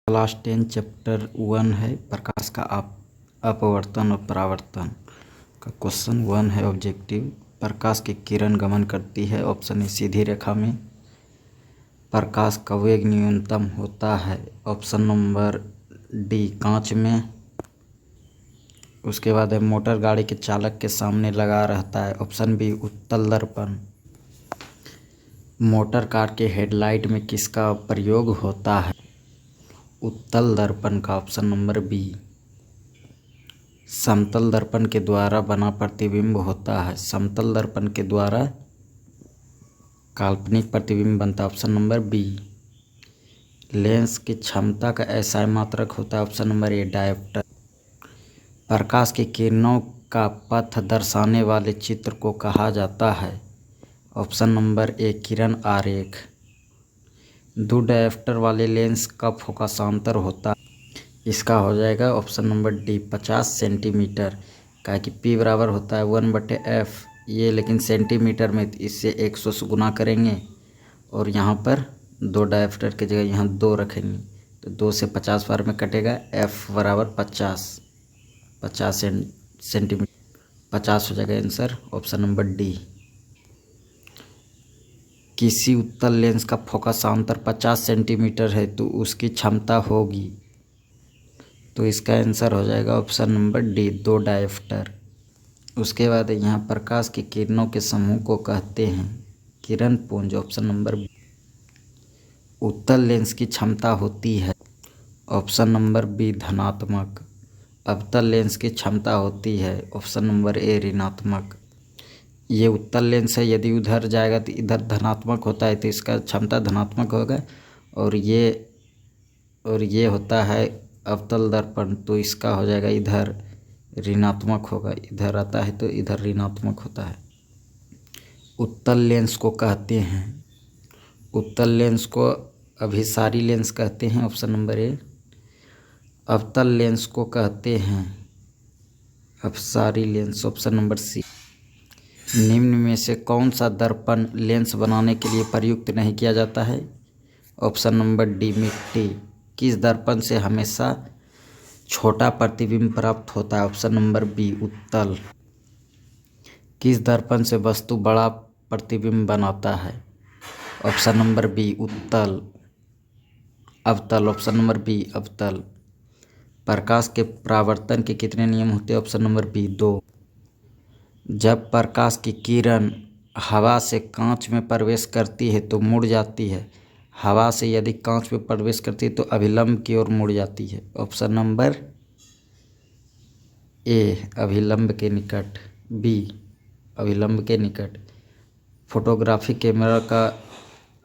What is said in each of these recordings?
Class 10 chapter 1 है प्रकाश का अपवर्तन और परावर्तन का क्वेश्चन 1 है ऑब्जेक्टिव। प्रकाश की किरण गमन करती है। ऑप्शन ए सीधी रेखा में। प्रकाश का वेग न्यूनतम होता है। ऑप्शन नंबर डी कांच में। उसके बाद है मोटर गाड़ी के चालक के सामने लगा रहता है। ऑप्शन बी उत्तल दर्पण। मोटर कार के हेडलाइट में किसका प्रयोग होता है? उत्तल दर्पण का। Option number B. समतल दर्पण के द्वारा बना प्रतिबिंब होता है। समतल दर्पण के द्वारा काल्पनिक प्रतिबिंब बनता है। Option number B. लेंस की क्षमता का एसआई मात्रक होता है। Option number A dioptre. प्रकाश की किरणों का पथ दर्शाने वाले चित्र को कहा जाता है। ऑप्शन नंबर ए किरण आरेख। दो डायोप्टर वाले लेंस का फोकसांतर होता है। इसका हो जाएगा ऑप्शन नंबर डी 50 सेंटीमीटर। क्या कि पी बराबर होता है 1/f ये, लेकिन सेंटीमीटर में इससे 100 से गुना करेंगे और यहाँ पर दो डायोप्टर की जगह यहाँ 2 रखेंगे तो 2 से 50 बार में कटेगा। f बराबर 50 सेंटीमीटर 50 हो जाएगा आंसर। Option number D. किसी उत्तल लेंस का फोकसांतर 50 सेंटीमीटर है तो उसकी क्षमता होगी, तो इसका आंसर हो जाएगा ऑप्शन नंबर डी 2 डायोप्टर। उसके बाद यहाँ प्रकाश की किरणों के समूह को कहते हैं किरण पुंज। Option number B. उत्तल लेंस की क्षमता होती है। ऑप्शन नंबर बी धनात्मक। अवतल लेंस की क्षमता होती है। ऑप्शन नंबर ए ऋणात्मक। ये उत्तल लेंस है, यदि उधर जाएगा तो इधर धनात्मक होता है तो इसका क्षमता धनात्मक होगा, और ये होता है अवतल दर्पण तो इसका हो जाएगा इधर ऋणात्मक होगा। इधर आता है तो इधर ऋणात्मक होता है। उत्तल लेंस को कहते हैं, उत्तल लेंस को अभिसारी लेंस कहते हैं। ऑप्शन नंबर ए। अवतल लेंस को कहते हैं अपसारी लेंस। ऑप्शन नंबर सी। निम्न में से कौन सा दर्पण लेंस बनाने के लिए प्रयुक्त नहीं किया जाता है? ऑप्शन नंबर डी मिट्टी। किस दर्पण से हमेशा छोटा प्रतिबिंब प्राप्त होता है? ऑप्शन नंबर बी उत्तल। किस दर्पण से वस्तु बड़ा प्रतिबिंब बनाता है? ऑप्शन नंबर बी उत्तल। अवतल। ऑप्शन नंबर बी अवतल। प्रकाश के परावर्तन के कितने नियम होते हैं? Option number B 2। जब प्रकाश की किरण हवा से कांच में प्रवेश करती है तो मुड़ जाती है। हवा से यदि कांच में प्रवेश करती है तो अभिलंब की ओर मुड़ जाती है। ऑप्शन नंबर ए अभिलंब के निकट। बी अभिलंब के निकट। फोटोग्राफी कैमरा का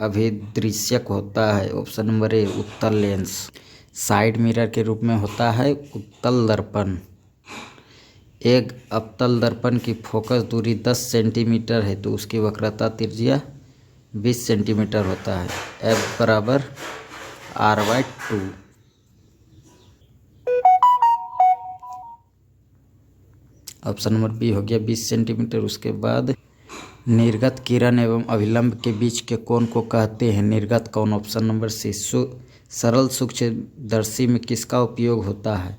अभिदृश्यक होता है। ऑप्शन नंबर ए उत्तल लेंस। साइड मिरर के रूप में होता है उत्तल दर्पण। एक अवतल दर्पण की फोकस दूरी 10 सेंटीमीटर है तो उसकी वक्रता त्रिज्या 20 सेंटीमीटर होता है। F बराबर R/2। ऑप्शन नंबर बी हो गया 20 सेंटीमीटर। उसके बाद निर्गत किरण एवं अभिलंब के बीच के कोण को कहते हैं निर्गत कोण। Option number C. सरल सूक्ष्मदर्शी में किसका उपयोग होता है?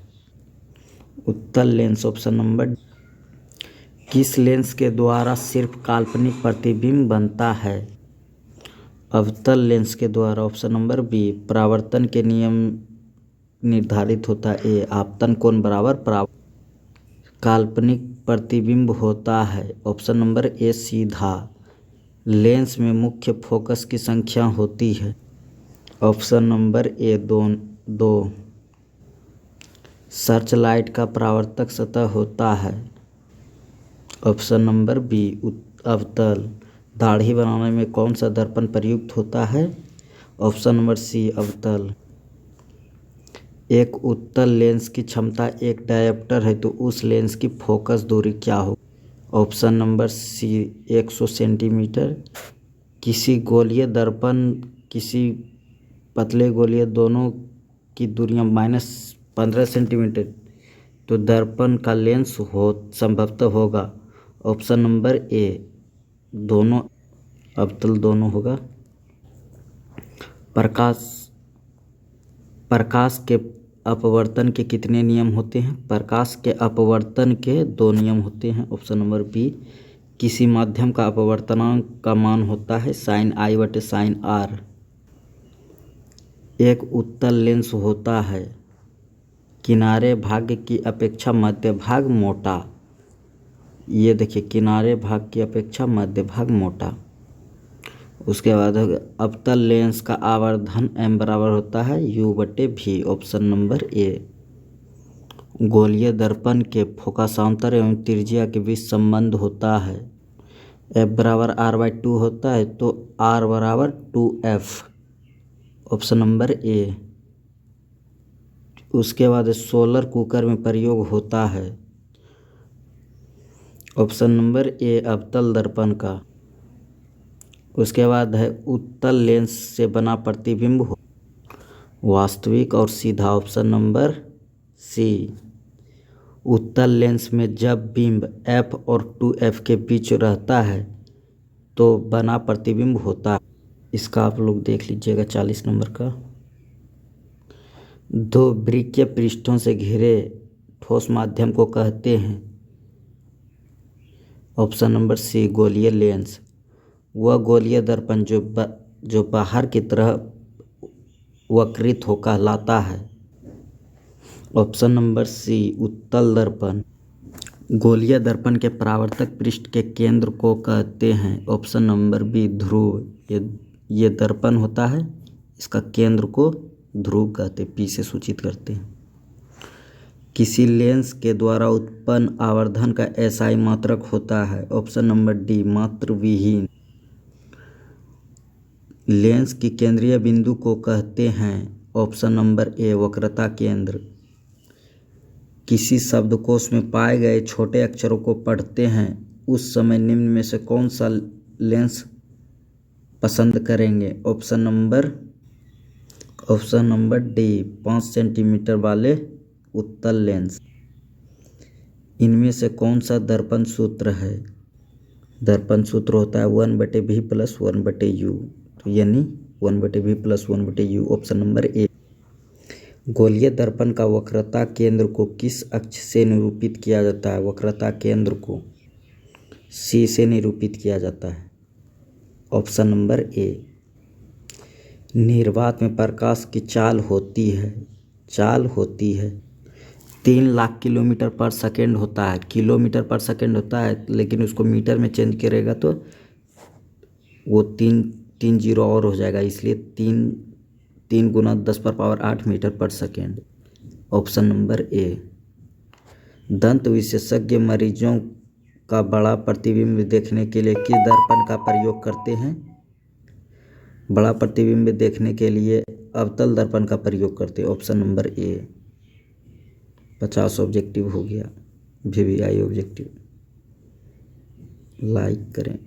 उत्तल लेंस। Option number. किस लेंस के द्वारा सिर्फ काल्पनिक प्रतिबिंब बनता है? अवतल लेंस के द्वारा। Option number B. परावर्तन के नियम निर्धारित होता है। ए आपतन कोण बराबर काल्पनिक प्रतिबिंब होता है। ऑप्शन नंबर ए सीधा। लेंस में मुख्य फोकस की संख्या होती है। ऑप्शन नंबर ए 2। सर्च लाइट का परावर्तक सतह होता है। ऑप्शन नंबर बी अवतल। दाढ़ी बनाने में कौन सा दर्पण प्रयुक्त होता है? ऑप्शन नंबर सी अवतल। एक उत्तल लेंस की क्षमता 1 डायोप्टर है तो उस लेंस की फोकस दूरी क्या हो? Option number C 100 centimetre. किसी गोलीय दर्पण किसी पतले गोलीय दोनों की दूरियां -15 सेंटीमीटर तो दर्पण का लेंस संभवतः होगा। ऑप्शन नंबर ए दोनों अवतल दोनों होगा। प्रकाश प्रकाश के अपवर्तन के कितने नियम होते हैं? प्रकाश के अपवर्तन के 2 नियम होते हैं। Option number B. किसी माध्यम का अपवर्तनांक का मान होता है sin I बटे sin R। एक उत्तल लेंस होता है किनारे भाग की अपेक्षा मध्य भाग मोटा। ये देखिए, किनारे भाग की अपेक्षा मध्य भाग मोटा। उसके बाद अवतल लेंस का आवर्धन m बराबर होता है u बटे v। ऑप्शन नंबर ए। गोलीय दर्पण के फोकसांतर एवं त्रिज्या के बीच संबंध होता है f बराबर r/2 होता है, तो r बराबर 2f। ऑप्शन नंबर ए। उसके बाद सोलर कुकर में प्रयोग होता है। ऑप्शन नंबर ए अवतल दर्पण का। उसके बाद है उत्तल लेंस से बना प्रतिबिंब वास्तविक और सीधा। Option number C. उत्तल लेंस में जब बिंब f और 2f के बीच रहता है तो बना प्रतिबिंब होता है। इसका आप लोग देख लीजिएगा 40 नंबर का। 2 वृत्तीय पृष्ठों से घिरे ठोस माध्यम को कहते हैं। ऑप्शन नंबर सी गोलीय लेंस। वह गोलीय दर्पण जो बाहर की तरह वक्रित हो कहलाता है। ऑप्शन नंबर सी उत्तल दर्पण। गोलीय दर्पण के परावर्तक पृष्ठ के केंद्र को कहते हैं। ऑप्शन नंबर बी ध्रुव। ये दर्पण होता है, इसका केंद्र को ध्रुव कहते, पी से सूचित करते हैं। किसी लेंस के द्वारा उत्पन्न आवर्धन का SI मात्रक होता है। ऑप्शन नंबर डी मात्र विहीन। लेंस की केंद्रीय बिंदु को कहते हैं। ऑप्शन नंबर ए वक्रता केंद्र। किसी शब्दकोश में पाए गए छोटे अक्षरों को पढ़ते हैं उस समय निम्न में से कौन सा लेंस पसंद करेंगे? ऑप्शन नंबर डी 5 सेंटीमीटर वाले उत्तल लेंस। इनमें से कौन सा दर्पण सूत्र है? दर्पण सूत्र होता है 1/v + 1/u, तो यानी 1/v + 1/u। ऑप्शन नंबर ए। गोलीय दर्पण का वक्रता केंद्र को किस अक्ष से निरूपित किया जाता है? वक्रता केंद्र को सी से निरूपित किया जाता है। ऑप्शन नंबर ए। निर्वात में प्रकाश की चाल होती है 3 लाख किलोमीटर पर सेकेंड होता है। किलोमीटर पर सेकेंड होता है, लेकिन उसको मीटर में चेंज करेगा तो वो 3 जीरो और हो जाएगा, इसलिए 3 × 10⁸ मीटर पर सेकेंड। ऑप्शन नंबर ए। दंत विशेषज्ञ मरीजों का बड़ा प्रतिबिंब देखने के लिए किस दर्पण का प्रयोग करते हैं? बड़ा प्रतिबिंब देखने के लिए अवतल दर्पण का प्रयोग करते हैं। ऑप्शन नंबर ए। 50 ऑब्जेक्टिव हो गया, VVI ऑब्जेक्टिव। लाइक करें।